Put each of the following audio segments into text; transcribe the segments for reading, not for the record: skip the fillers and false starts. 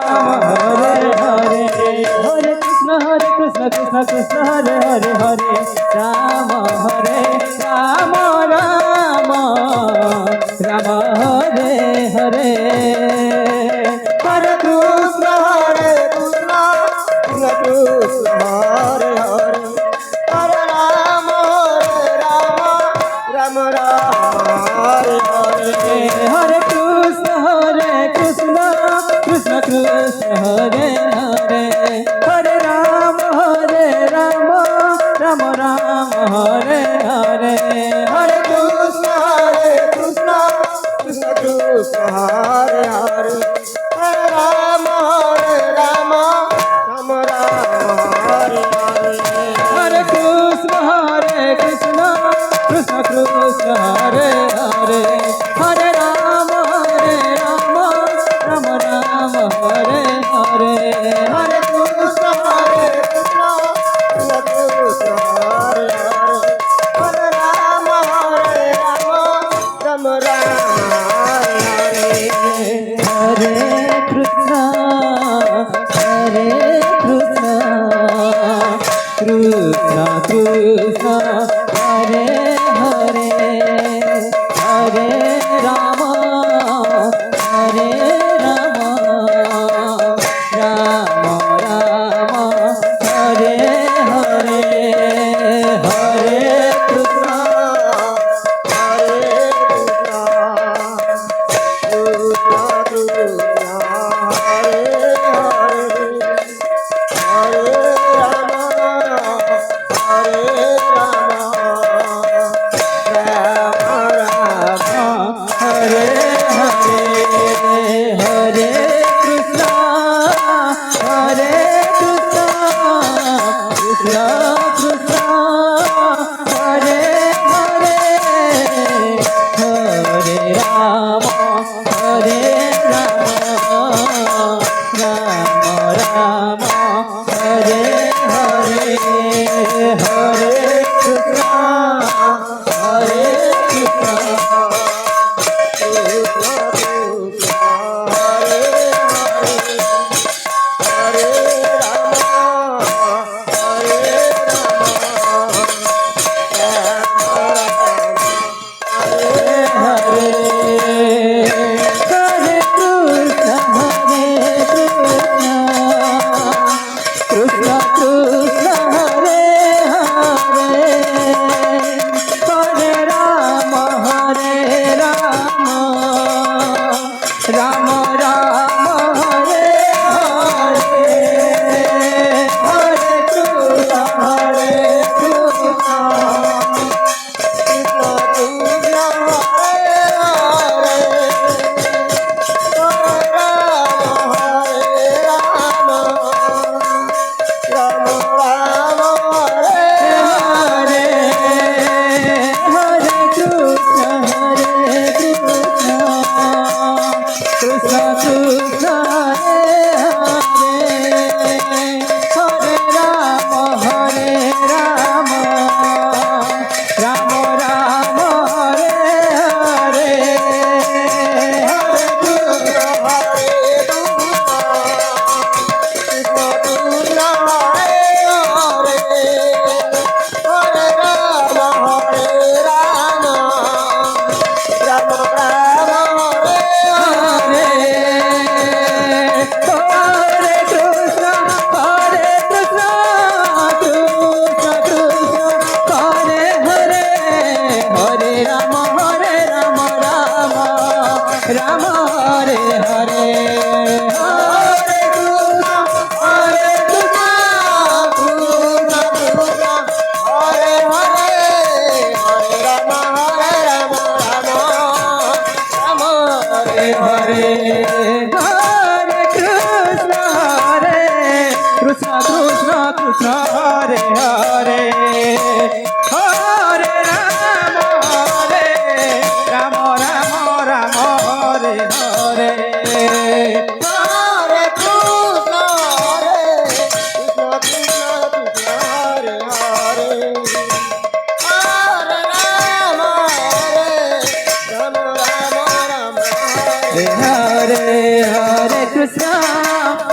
Hare Hare Hare Krishna Krishna Krishna Hare Hare Hare Rama Hare Rama Rama Rama Hare Hare Hare Krishna Hare Krishna Krishna Krishna Hare Hare Hare Rama Hare Rama Rama Rama Hare Hare Hare Krishna Krishna Krishna Hare Hare Hare Rama Rama Rama Hare Hare Hare Krishna Krishna Krishna Hare Hare Hare Rama Rama Rama Hare Hare Hare Krishna Krishna Krishna Hare Hare Hare Rama Rama Rama Hare Hare Hare Krishna Krishna Krishna Hare Hare Hare Rama Rama Rama Hare Hare Krishna Krishna Krishna Hare Hare Hare Rama Rama Rama Hare Hare Hare Krishna Krishna Krishna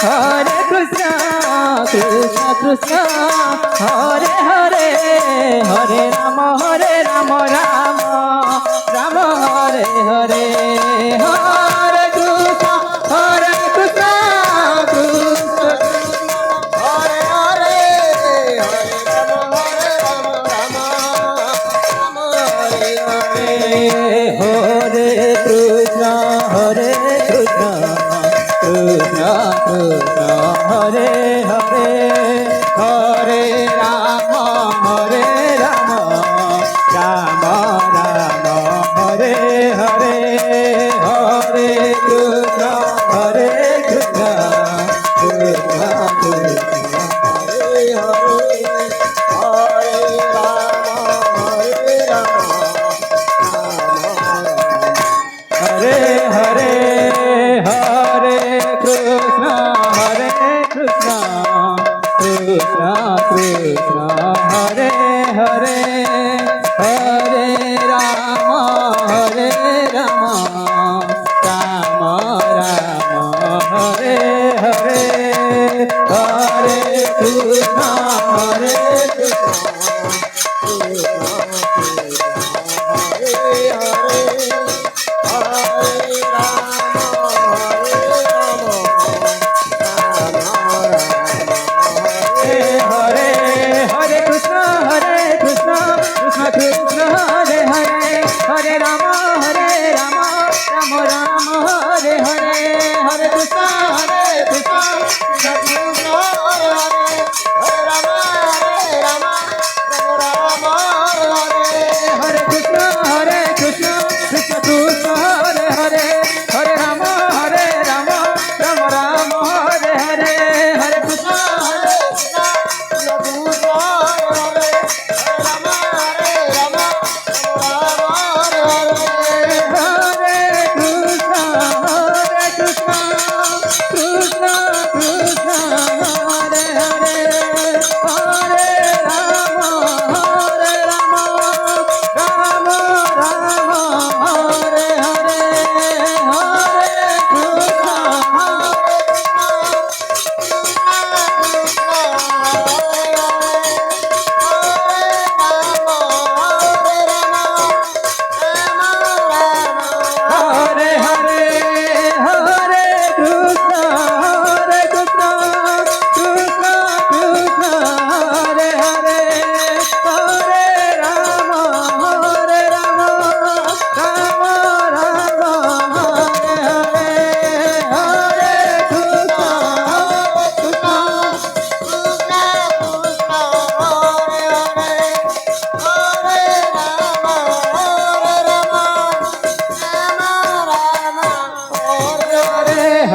Hare Krishna, Krishna Krishna, Hare Hare, Hare Rama, Rama Hare Hare, Hare Krishna, Krishna Krishna, Hare Hare, Hare Rama, Rama Hare Hare. Hare Krishna, Krishna Krishna, Hare Hare, Hare Rama, Rama Hare Hare, Hare Krishna, Krishna Krishna, Hare Hare, Hare Rama, Hare Hare, Hare Krishna, Krishna Krishna Krishna, Hare Hare, Hare Rama, Rama Hare Hare, Hare Krishna,